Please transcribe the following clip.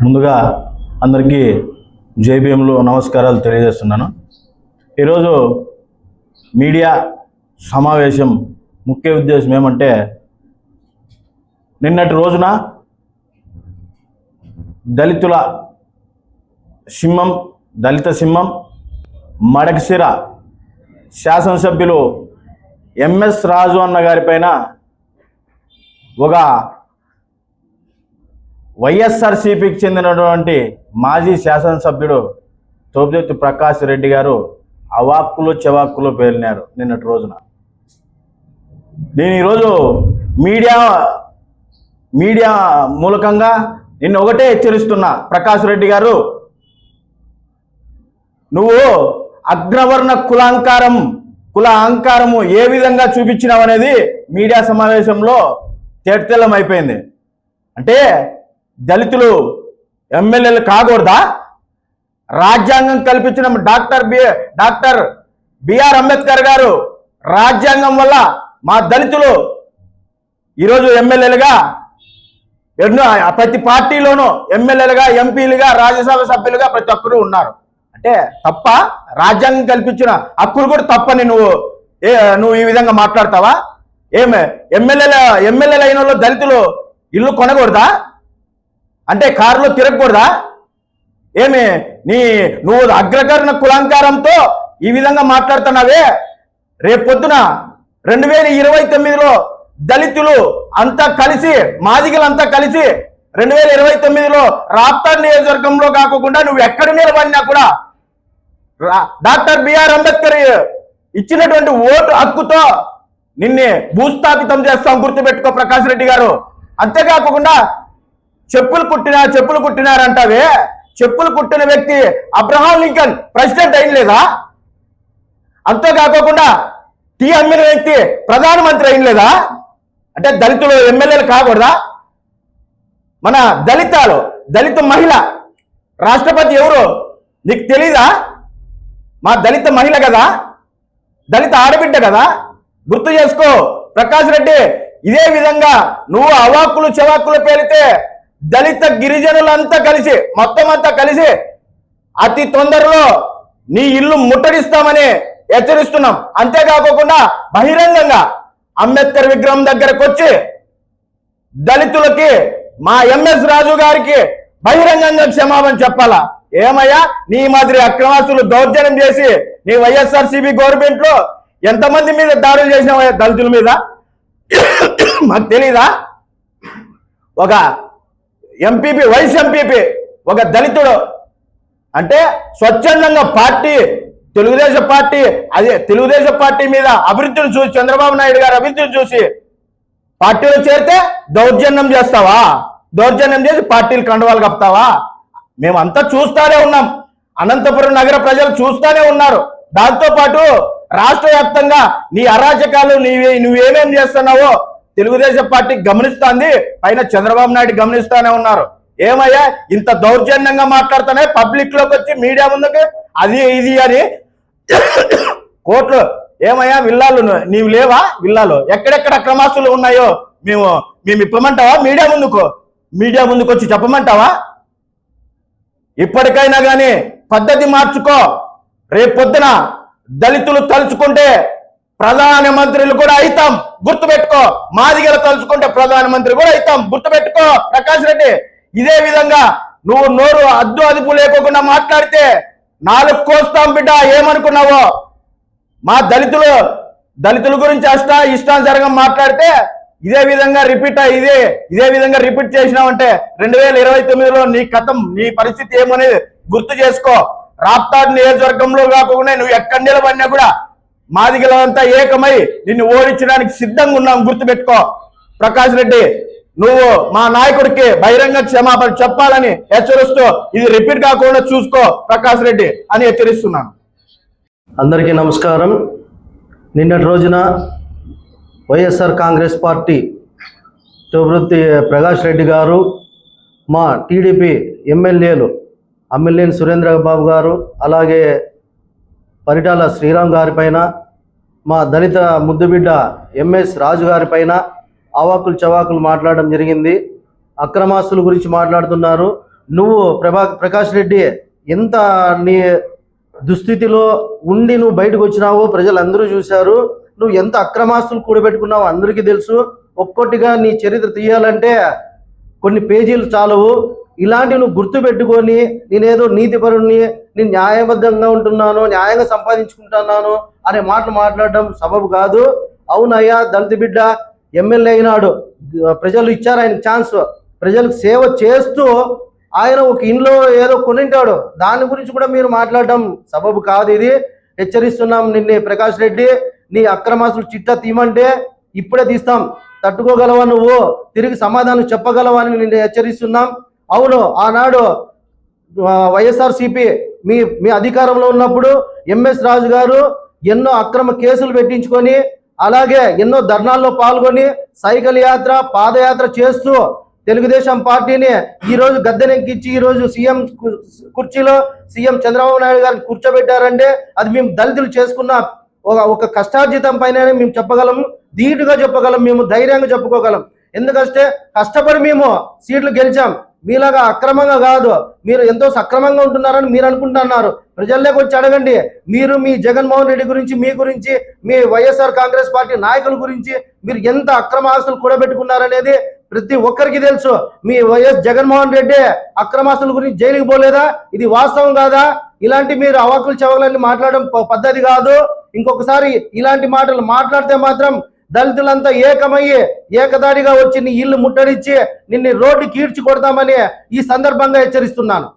ముందుగా అందరికీ జేబీఎంలో నమస్కారాలు తెలియజేస్తున్నాను. ఈరోజు మీడియా సమావేశం ముఖ్య ఉద్దేశం ఏమంటే, నిన్నటి రోజున దళిత సింహం మడకశిర శాసనసభ్యులు ఎంఎస్ రాజు అన్న గారిపైన ఒక వైఎస్ఆర్సీపీకి చెందినటువంటి మాజీ శాసనసభ్యుడు తోపిదెత్తి ప్రకాష్ రెడ్డి గారు అవాక్కులు చెవాక్కులు పేలినారు నిన్నటి రోజున. నేను ఈరోజు మీడియా మూలకంగా నిన్ను ఒకటే హెచ్చరిస్తున్నా, ప్రకాష్ రెడ్డి గారు, నువ్వు అగ్రవర్ణ కుల అహంకారము ఏ విధంగా చూపించినావు అనేది మీడియా సమావేశంలో తేటతెల్లం అయిపోయింది. అంటే దళితులు ఎమ్మెల్యేలు కాకూడదా? రాజ్యాంగం కల్పించిన డాక్టర్ బిఆర్ అంబేద్కర్ గారు రాజ్యాంగం వల్ల మా దళితులు ఈరోజు ఎమ్మెల్యేలుగా ప్రతి పార్టీలోనూ ఎమ్మెల్యేలుగా, ఎంపీలుగా, రాజ్యసభ సభ్యులుగా ప్రతి ఒక్కరూ ఉన్నారు. అంటే తప్ప? రాజ్యాంగం కల్పించిన హక్కులు కూడా తప్పని నువ్వు ఈ విధంగా మాట్లాడతావా? ఎమ్మెల్యేలు అయిన వాళ్ళు దళితులు ఇల్లు కొనకూడదా? అంటే కారులో తిరగకూడదా? నువ్వు అగ్రకరణ కులాంకారంతో ఈ విధంగా మాట్లాడుతున్నావే. రేపొద్దున 2029లో దళితులు అంతా కలిసి, మాదిగలంతా కలిసి 2029లో రాప్తాడ్ నియోజకవర్గంలో కాకుండా నువ్వు ఎక్కడ నిలబడినా కూడా డాక్టర్ బిఆర్ అంబేద్కర్ ఇచ్చినటువంటి ఓటు హక్కుతో నిన్నే భూస్థాపితం చేస్తాం, గుర్తుపెట్టుకో ప్రకాష్ రెడ్డి గారు. అంతేకాకుండా చెప్పులు కుట్టినారంటావే. చెప్పులు కుట్టిన వ్యక్తి అబ్రహాం లింకన్ ప్రెసిడెంట్ అయిన లేదా? అంతేకాకుండా టీ అమ్మిన వ్యక్తి ప్రధానమంత్రి అయిన లేదా? అంటే దళితులు ఎమ్మెల్యేలు కాకూడదా? మన దళిత మహిళ రాష్ట్రపతి ఎవరు నీకు తెలీదా? మా దళిత మహిళ కదా, దళిత ఆడబిడ్డ కదా, గుర్తు చేసుకో ప్రకాష్ రెడ్డి. ఇదే విధంగా నువ్వు అవాక్కులు చెవాక్కులు పేలితే దళిత గిరిజనులంతా కలిసి, మొత్తం అంతా కలిసి అతి తొందరలో నీ ఇల్లు ముట్టడిస్తామని హెచ్చరిస్తున్నాం. అంతేకాకుండా బహిరంగంగా అంబేద్కర్ విగ్రహం దగ్గరకు వచ్చి దళితులకి, మా ఎంఎస్ రాజు గారికి బహిరంగంగా క్షమాపణ చెప్పాలా? ఏమయ్యా, నీ మాదిరి అక్రమాస్తులు దౌర్జన్యం చేసి నీ వైఎస్ఆర్సీపీ గవర్నమెంట్ లో ఎంతమంది మీద దాడులు చేసినావయ్యా దళితుల మీద? మాకు తెలీదా? ఒక ఎంపీపీ, వైస్ ఎంపీపీ, ఒక దళితుడు అంటే స్వచ్ఛందంగా తెలుగుదేశం పార్టీ మీద అభివృద్ధిని చూసి, చంద్రబాబు నాయుడు గారి అభివృద్ధిని చూసి పార్టీలో చేరితే దౌర్జన్యం చేస్తావా? దౌర్జన్యం చేసి పార్టీలు కండవాలు కప్తావా? మేమంతా చూస్తానే ఉన్నాం, అనంతపురం నగర ప్రజలు చూస్తానే ఉన్నారు. దాంతోపాటు రాష్ట్ర వ్యాప్తంగా నీ అరాచకాలు, నువ్వేమేం చేస్తున్నావో తెలుగుదేశం పార్టీ గమనిస్తుంది, పైన చంద్రబాబు నాయుడు గమనిస్తానే ఉన్నారు. ఏమయ్యా ఇంత దౌర్జన్యంగా మాట్లాడుతానే పబ్లిక్ లోకి వచ్చి మీడియా ముందుకు అది ఇది అని కోట్లు? ఏమయ్యా విల్లాలు నీవు లేవా? విల్లాలు ఎక్కడెక్కడ అక్రమాస్తులు ఉన్నాయో మేము ఇప్పమంటావా? మీడియా ముందుకు వచ్చి చెప్పమంటావా? ఇప్పటికైనా కానీ పద్ధతి మార్చుకో. రేపొద్దున దళితులు తలుచుకుంటే ప్రధానమంత్రులు కూడా అవుతాం, గుర్తుపెట్టుకో. మాదిగలు తలుచుకుంటే ప్రధానమంత్రి కూడా అవుతాం, గుర్తుపెట్టుకో ప్రకాష్ రెడ్డి. ఇదే విధంగా నువ్వు నోరు అదుపు లేకోకుండా మాట్లాడితే 4 కోస్తాం బిడ్డ. ఏమనుకున్నావో? మా దళితుల గురించి ఇష్టానుసారంగా మాట్లాడితే ఇదే విధంగా రిపీట్ చేసినావంటే 2029లో నీ పరిస్థితి ఏమనేది గుర్తు చేసుకో. రాప్తాడ్ నియోజకవర్గంలో కాకుండా నువ్వు ఎక్కడ నిలబడినా కూడా మాదిగలంతా ఏకమై నిన్ను ఓడించడానికి సిద్ధంగా ఉన్నాం, గుర్తుపెట్టుకో ప్రకాష్ రెడ్డి. నువ్వు మా నాయకుడికి బహిరంగ క్షమాపణ చెప్పాలని హెచ్చరిస్తూ ఇది రిపీట్ కాకుండా చూసుకో ప్రకాష్ రెడ్డి అని హెచ్చరిస్తున్నాను. అందరికీ నమస్కారం. నిన్నటి రోజున వైఎస్ఆర్ కాంగ్రెస్ పార్టీ తోపిదెత్తి ప్రకాష్ రెడ్డి గారు మా టీడీపీ ఎమ్మెల్యేలు అమ్మిల్లేని సురేంద్ర బాబు గారు, అలాగే పరిటాల శ్రీరామ్ గారిపైన, మా దళిత ముద్దుబిడ్డ ఎంఎస్ రాజు గారిపైన అవాకులు చవాకులు మాట్లాడడం జరిగింది. అక్రమాస్తుల గురించి మాట్లాడుతున్నారు. నువ్వు ప్రకాష్ రెడ్డి ఎంత నీ దుస్థితిలో ఉండి నువ్వు బయటకు వచ్చినావో ప్రజలందరూ చూశారు. నువ్వు ఎంత అక్రమాస్తులు కూడబెట్టుకున్నావో అందరికీ తెలుసు. ఒక్కొక్కటిగా నీ చరిత్ర తీయాలంటే కొన్ని పేజీలు చాలవు. ఇలాంటివి నువ్వు గుర్తు పెట్టుకొని నేనేదో నీతిపరుణ్ణి, నేను న్యాయబద్ధంగా ఉంటున్నాను, న్యాయంగా సంపాదించుకుంటున్నాను అనే మాటలు మాట్లాడడం సబబు కాదు. అవునయ్యా, దళిత బిడ్డ ఎమ్మెల్యే అయినాడు, ప్రజలు ఇచ్చారు ఆయన ఛాన్స్, ప్రజలకు సేవ చేస్తూ ఆయన ఒక ఇంట్లో ఏదో కొనింటాడు, దాని గురించి కూడా మీరు మాట్లాడడం సబబు కాదు. ఇది హెచ్చరిస్తున్నాం నిన్ను ప్రకాష్ రెడ్డి. నీ అక్రమాస్తులు చిట్టా తీయమంటే ఇప్పుడే తీస్తాం. తట్టుకోగలవా, నువ్వు తిరిగి సమాధానం చెప్పగలవా అని నిన్ను హెచ్చరిస్తున్నాం. అవును, ఆనాడు వైఎస్ఆర్సీపీ మీ అధికారంలో ఉన్నప్పుడు ఎంఎస్ రాజు గారు ఎన్నో అక్రమ కేసులు పెట్టించుకొని, అలాగే ఎన్నో ధర్నాల్లో పాల్గొని, సైకిల్ యాత్ర, పాదయాత్ర చేస్తూ తెలుగుదేశం పార్టీని ఈరోజు గద్దెనెక్కించి ఈరోజు సీఎం కుర్చీలో సీఎం చంద్రబాబు నాయుడు గారిని కూర్చోబెట్టారంటే అది మేము దళితులు చేసుకున్న ఒక కష్టార్జితం పైన మేము చెప్పగలము, ధీటుగా చెప్పగలం, మేము ధైర్యంగా చెప్పుకోగలం. ఎందుకంటే కష్టపడి మేము సీట్లు గెలిచాం. మీలాగా అక్రమంగా కాదు. మీరు ఎంతో సక్రమంగా ఉంటున్నారని మీరు అనుకుంటున్నారు. ప్రజల్లోకి వచ్చి అడగండి. మీరు మీ జగన్మోహన్ రెడ్డి గురించి, మీ గురించి, మీ వైఎస్ఆర్ కాంగ్రెస్ పార్టీ నాయకుల గురించి మీరు ఎంత అక్రమ ఆస్తులు కూడబెట్టుకున్నారనేది ప్రతి ఒక్కరికి తెలుసు. మీ వైఎస్ జగన్మోహన్ రెడ్డి అక్రమాస్తుల గురించి జైలుకి పోలేదా? ఇది వాస్తవం కాదా? ఇలాంటి మీరు అవాకులు చవకులన్నీ మాట్లాడడం పద్ధతి కాదు. ఇంకొకసారి ఇలాంటి మాటలు మాట్లాడితే మాత్రం దళితులంతా ఏకమయ్యి ఏకదాడిగా వచ్చి నీ ఇల్లు ముట్టడిచ్చి నిన్ను రోడ్డు కీడ్చి కొడతామని ఈ సందర్భంగా హెచ్చరిస్తున్నాను.